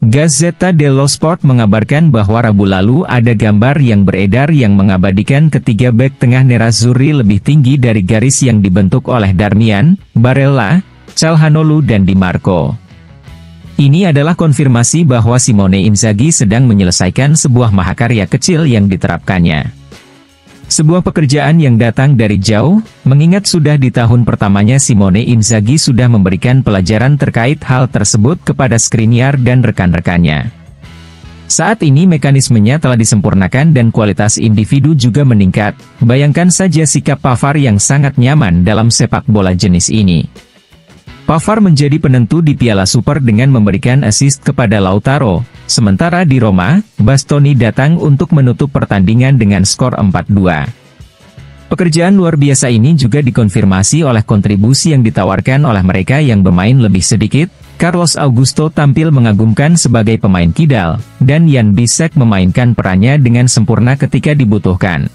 Gazzetta dello Sport mengabarkan bahwa Rabu lalu ada gambar yang beredar yang mengabadikan ketiga bek tengah Nerazzurri lebih tinggi dari garis yang dibentuk oleh Darmian, Barella, Calhanoglu dan Di Marco. Ini adalah konfirmasi bahwa Simone Inzaghi sedang menyelesaikan sebuah mahakarya kecil yang diterapkannya. Sebuah pekerjaan yang datang dari jauh, mengingat sudah di tahun pertamanya Simone Inzaghi sudah memberikan pelajaran terkait hal tersebut kepada Skriniar dan rekan-rekannya. Saat ini mekanismenya telah disempurnakan dan kualitas individu juga meningkat. Bayangkan saja sikap Pavard yang sangat nyaman dalam sepak bola jenis ini. Pavard menjadi penentu di Piala Super dengan memberikan assist kepada Lautaro, sementara di Roma, Bastoni datang untuk menutup pertandingan dengan skor 4-2. Pekerjaan luar biasa ini juga dikonfirmasi oleh kontribusi yang ditawarkan oleh mereka yang bermain lebih sedikit. Carlos Augusto tampil mengagumkan sebagai pemain kidal, dan Jan Bisek memainkan perannya dengan sempurna ketika dibutuhkan.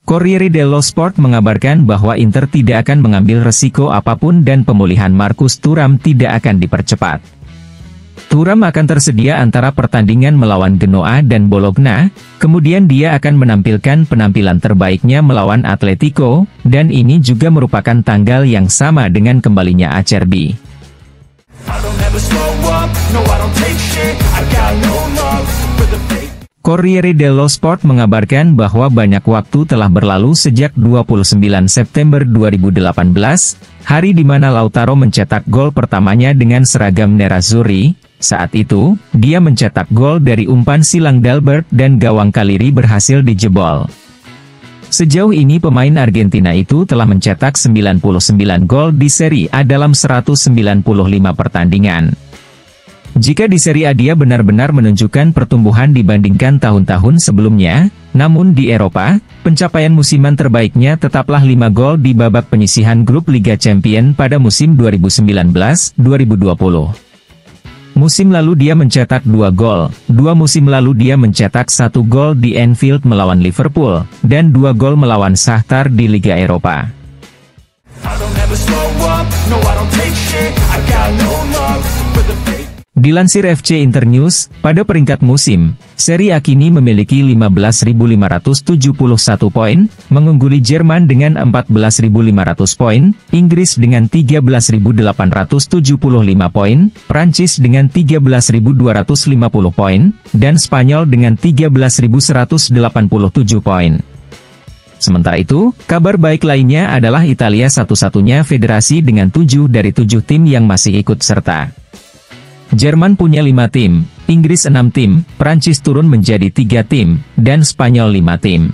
Corriere dello Sport mengabarkan bahwa Inter tidak akan mengambil resiko apapun dan pemulihan Marcus Thuram tidak akan dipercepat. Thuram akan tersedia antara pertandingan melawan Genoa dan Bologna, kemudian dia akan menampilkan penampilan terbaiknya melawan Atletico, dan ini juga merupakan tanggal yang sama dengan kembalinya Acerbi. Corriere dello Sport mengabarkan bahwa banyak waktu telah berlalu sejak 29 September 2018, hari di mana Lautaro mencetak gol pertamanya dengan seragam Nerazzurri. Saat itu, dia mencetak gol dari umpan silang Dalbert dan gawang Cagliari berhasil dijebol. Sejauh ini pemain Argentina itu telah mencetak 99 gol di Serie A dalam 195 pertandingan. Jika di Serie A dia benar-benar menunjukkan pertumbuhan dibandingkan tahun-tahun sebelumnya, namun di Eropa, pencapaian musiman terbaiknya tetaplah 5 gol di babak penyisihan grup Liga Champions pada musim 2019-2020. Musim lalu dia mencetak 2 gol, 2 musim lalu dia mencetak 1 gol di Anfield melawan Liverpool, dan 2 gol melawan Shakhtar di Liga Eropa. Dilansir FC Internews, pada peringkat musim, Serie A kini memiliki 15.571 poin, mengungguli Jerman dengan 14.500 poin, Inggris dengan 13.875 poin, Prancis dengan 13.250 poin, dan Spanyol dengan 13.187 poin. Sementara itu, kabar baik lainnya adalah Italia satu-satunya federasi dengan 7 dari 7 tim yang masih ikut serta. Jerman punya 5 tim, Inggris 6 tim, Prancis turun menjadi 3 tim, dan Spanyol 5 tim.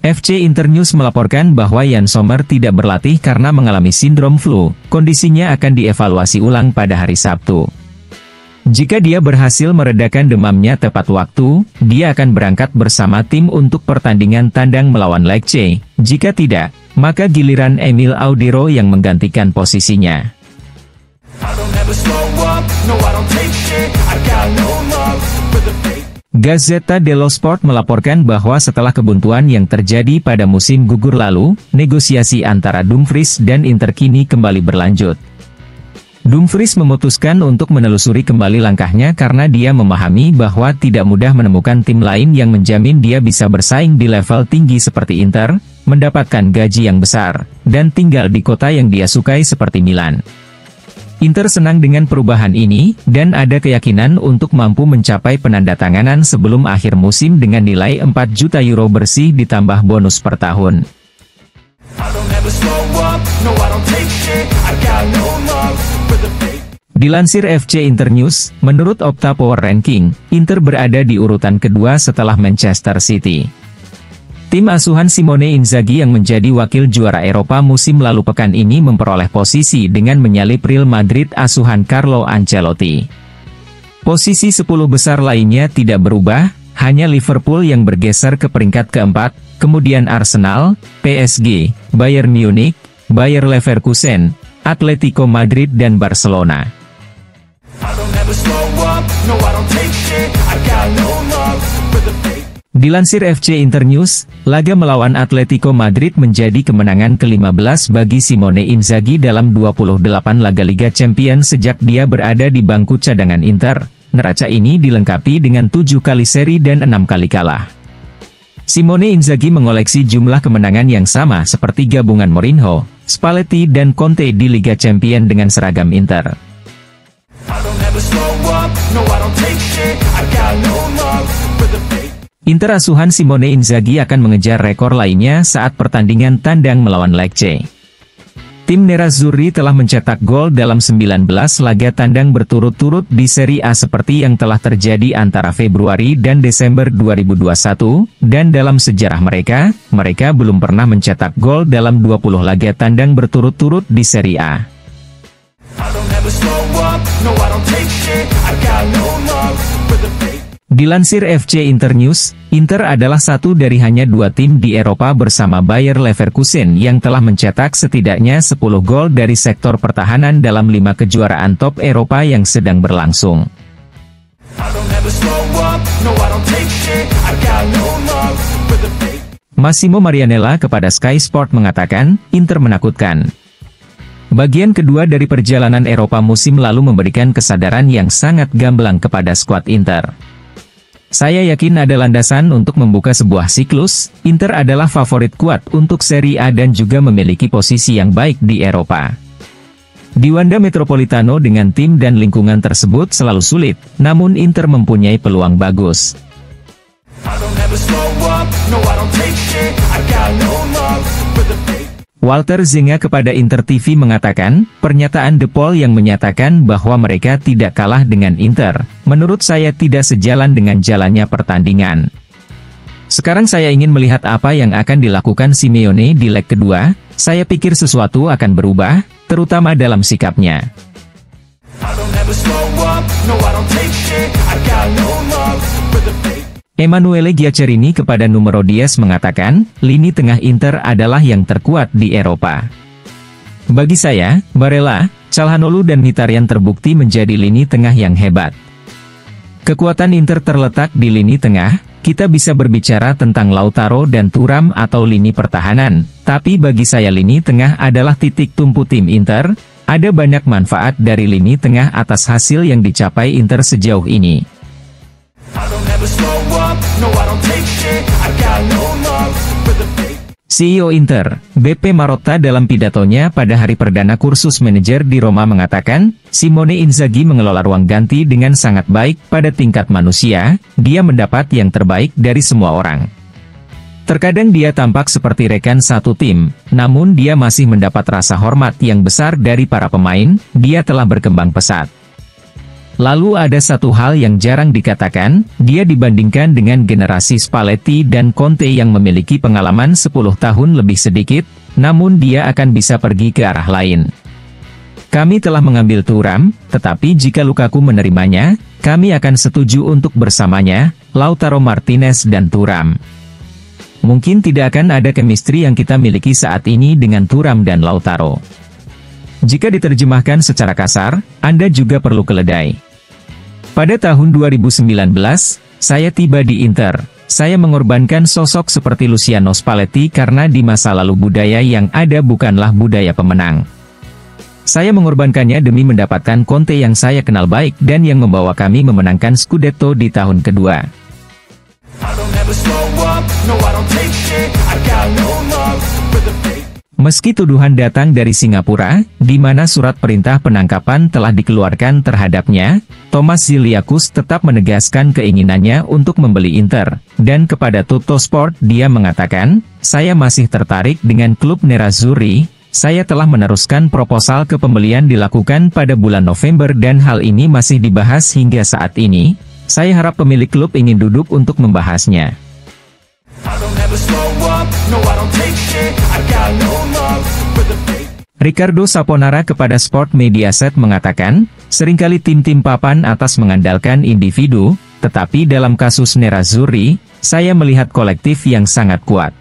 FC Internews melaporkan bahwa Yann Sommer tidak berlatih karena mengalami sindrom flu, kondisinya akan dievaluasi ulang pada hari Sabtu. Jika dia berhasil meredakan demamnya tepat waktu, dia akan berangkat bersama tim untuk pertandingan tandang melawan Lecce. Jika tidak, maka giliran Emil Audero yang menggantikan posisinya. Gazzetta dello Sport melaporkan bahwa setelah kebuntuan yang terjadi pada musim gugur lalu, negosiasi antara Dumfries dan Inter kini kembali berlanjut. Dumfries memutuskan untuk menelusuri kembali langkahnya karena dia memahami bahwa tidak mudah menemukan tim lain yang menjamin dia bisa bersaing di level tinggi seperti Inter, mendapatkan gaji yang besar, dan tinggal di kota yang dia sukai seperti Milan. Inter senang dengan perubahan ini, dan ada keyakinan untuk mampu mencapai penandatanganan sebelum akhir musim dengan nilai 4 juta euro bersih ditambah bonus per tahun. Dilansir FC Internews, menurut Opta Power Ranking, Inter berada di urutan kedua setelah Manchester City. Tim asuhan Simone Inzaghi yang menjadi wakil juara Eropa musim lalu pekan ini memperoleh posisi dengan menyalip Real Madrid asuhan Carlo Ancelotti. Posisi 10 besar lainnya tidak berubah, hanya Liverpool yang bergeser ke peringkat keempat, kemudian Arsenal, PSG, Bayern Munich, Bayer Leverkusen, Atletico Madrid dan Barcelona. Dilansir FC Internews, laga melawan Atletico Madrid menjadi kemenangan ke-15 bagi Simone Inzaghi dalam 28 laga Liga Champions sejak dia berada di bangku cadangan Inter. Neraca ini dilengkapi dengan 7 kali seri dan 6 kali kalah. Simone Inzaghi mengoleksi jumlah kemenangan yang sama seperti gabungan Mourinho, Spalletti dan Conte di Liga Champions dengan seragam Inter. Inter asuhan Simone Inzaghi akan mengejar rekor lainnya saat pertandingan tandang melawan Lecce. Tim Nerazzurri telah mencetak gol dalam 19 laga tandang berturut-turut di Serie A seperti yang telah terjadi antara Februari dan Desember 2021, dan dalam sejarah mereka belum pernah mencetak gol dalam 20 laga tandang berturut-turut di Serie A. Dilansir FC Internews, Inter adalah satu dari hanya 2 tim di Eropa bersama Bayer Leverkusen yang telah mencetak setidaknya 10 gol dari sektor pertahanan dalam 5 kejuaraan top Eropa yang sedang berlangsung. Massimo Marianella kepada Sky Sport mengatakan, Inter menakutkan. Bagian kedua dari perjalanan Eropa musim lalu memberikan kesadaran yang sangat gamblang kepada skuad Inter. Saya yakin ada landasan untuk membuka sebuah siklus. Inter adalah favorit kuat untuk Serie A dan juga memiliki posisi yang baik di Eropa. Di Wanda Metropolitano dengan tim dan lingkungan tersebut selalu sulit, namun Inter mempunyai peluang bagus. Walter Zenga kepada Inter TV mengatakan, pernyataan De Paul yang menyatakan bahwa mereka tidak kalah dengan Inter, menurut saya tidak sejalan dengan jalannya pertandingan. Sekarang saya ingin melihat apa yang akan dilakukan Simeone di leg kedua. Saya pikir sesuatu akan berubah, terutama dalam sikapnya. Emanuele Giaccherini kepada Numero 10 mengatakan, lini tengah Inter adalah yang terkuat di Eropa. Bagi saya, Barella, Calhanoglu dan Mkhitaryan terbukti menjadi lini tengah yang hebat. Kekuatan Inter terletak di lini tengah. Kita bisa berbicara tentang Lautaro dan Thuram atau lini pertahanan, tapi bagi saya lini tengah adalah titik tumpu tim Inter. Ada banyak manfaat dari lini tengah atas hasil yang dicapai Inter sejauh ini. CEO Inter, BP Marotta dalam pidatonya pada hari perdana kursus manajer di Roma mengatakan, Simone Inzaghi mengelola ruang ganti dengan sangat baik pada tingkat manusia, dia mendapat yang terbaik dari semua orang. Terkadang dia tampak seperti rekan satu tim, namun dia masih mendapat rasa hormat yang besar dari para pemain, dia telah berkembang pesat. Lalu ada satu hal yang jarang dikatakan, dia dibandingkan dengan generasi Spalletti dan Conte yang memiliki pengalaman 10 tahun lebih sedikit, namun dia akan bisa pergi ke arah lain. Kami telah mengambil Thuram, tetapi jika Lukaku menerimanya, kami akan setuju untuk bersamanya, Lautaro Martinez dan Thuram. Mungkin tidak akan ada chemistry yang kita miliki saat ini dengan Thuram dan Lautaro. Jika diterjemahkan secara kasar, Anda juga perlu keledai. Pada tahun 2019, saya tiba di Inter. Saya mengorbankan sosok seperti Luciano Spalletti karena di masa lalu budaya yang ada bukanlah budaya pemenang. Saya mengorbankannya demi mendapatkan Conte yang saya kenal baik dan yang membawa kami memenangkan Scudetto di tahun kedua. Meski tuduhan datang dari Singapura, di mana surat perintah penangkapan telah dikeluarkan terhadapnya, Thomas Ziliakus tetap menegaskan keinginannya untuk membeli Inter, dan kepada Tuttosport dia mengatakan, saya masih tertarik dengan klub Nerazzurri, saya telah meneruskan proposal ke pembelian dilakukan pada bulan November dan hal ini masih dibahas hingga saat ini, saya harap pemilik klub ingin duduk untuk membahasnya. Ricardo Saponara kepada Sport Mediaset mengatakan, seringkali tim-tim papan atas mengandalkan individu, tetapi dalam kasus Nerazzurri, saya melihat kolektif yang sangat kuat.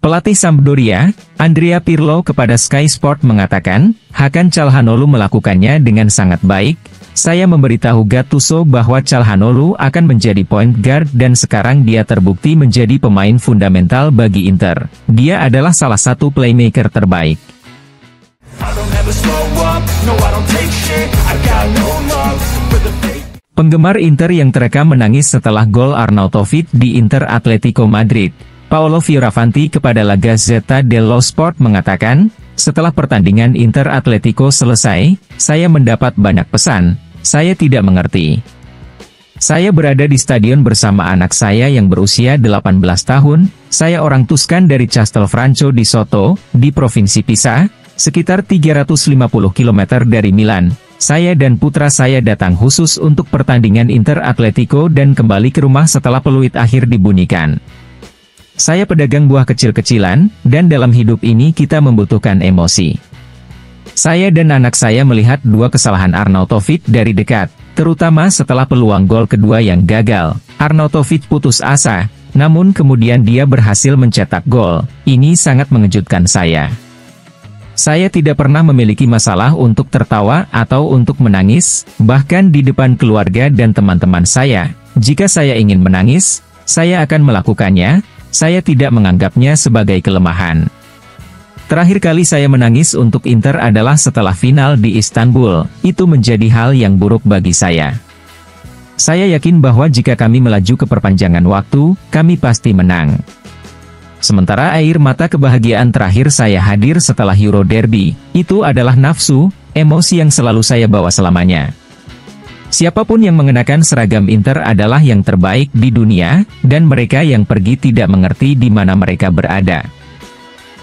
Pelatih Sampdoria, Andrea Pirlo kepada Sky Sport mengatakan, Hakan Calhanoglu melakukannya dengan sangat baik, Saya memberitahu Gattuso bahwa Calhanoglu akan menjadi point guard dan sekarang dia terbukti menjadi pemain fundamental bagi Inter. Dia adalah salah satu playmaker terbaik. Penggemar Inter yang terekam menangis setelah gol Arnautovic di Inter Atletico Madrid. Paolo Fioravanti kepada La Gazzetta dello Sport mengatakan, setelah pertandingan Inter Atletico selesai, saya mendapat banyak pesan. Saya tidak mengerti. Saya berada di stadion bersama anak saya yang berusia 18 tahun, saya orang Tuscan dari Castelfranco di Soto, di Provinsi Pisa, sekitar 350 km dari Milan. Saya dan putra saya datang khusus untuk pertandingan Inter Atletico dan kembali ke rumah setelah peluit akhir dibunyikan. Saya pedagang buah kecil-kecilan, dan dalam hidup ini kita membutuhkan emosi. Saya dan anak saya melihat dua kesalahan Arnautovic dari dekat, terutama setelah peluang gol kedua yang gagal. Arnautovic putus asa, namun kemudian dia berhasil mencetak gol. Ini sangat mengejutkan saya. Saya tidak pernah memiliki masalah untuk tertawa atau untuk menangis, bahkan di depan keluarga dan teman-teman saya. Jika saya ingin menangis, saya akan melakukannya. Saya tidak menganggapnya sebagai kelemahan. Terakhir kali saya menangis untuk Inter adalah setelah final di Istanbul. Itu menjadi hal yang buruk bagi saya. Saya yakin bahwa jika kami melaju ke perpanjangan waktu, kami pasti menang. Sementara air mata kebahagiaan terakhir saya hadir setelah Euro Derby. Itu adalah nafsu, emosi yang selalu saya bawa selamanya. Siapapun yang mengenakan seragam Inter adalah yang terbaik di dunia, dan mereka yang pergi tidak mengerti di mana mereka berada.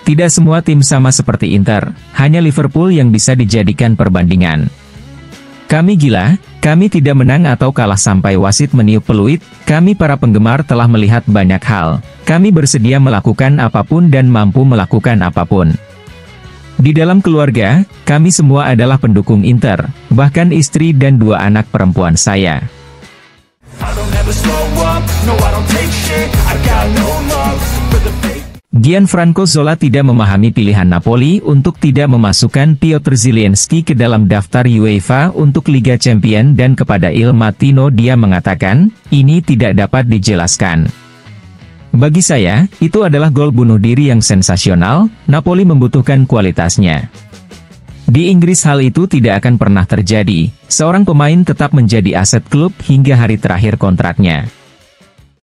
Tidak semua tim sama seperti Inter, hanya Liverpool yang bisa dijadikan perbandingan. Kami gila, kami tidak menang atau kalah sampai wasit meniup peluit, kami para penggemar telah melihat banyak hal. Kami bersedia melakukan apapun dan mampu melakukan apapun. Di dalam keluarga, kami semua adalah pendukung Inter, bahkan istri dan dua anak perempuan saya. Gianfranco Zola tidak memahami pilihan Napoli untuk tidak memasukkan Piotr Zielinski ke dalam daftar UEFA untuk Liga Champions dan kepada Il Mattino dia mengatakan, ini tidak dapat dijelaskan. Bagi saya, itu adalah gol bunuh diri yang sensasional, Napoli membutuhkan kualitasnya. Di Inggris hal itu tidak akan pernah terjadi, seorang pemain tetap menjadi aset klub hingga hari terakhir kontraknya.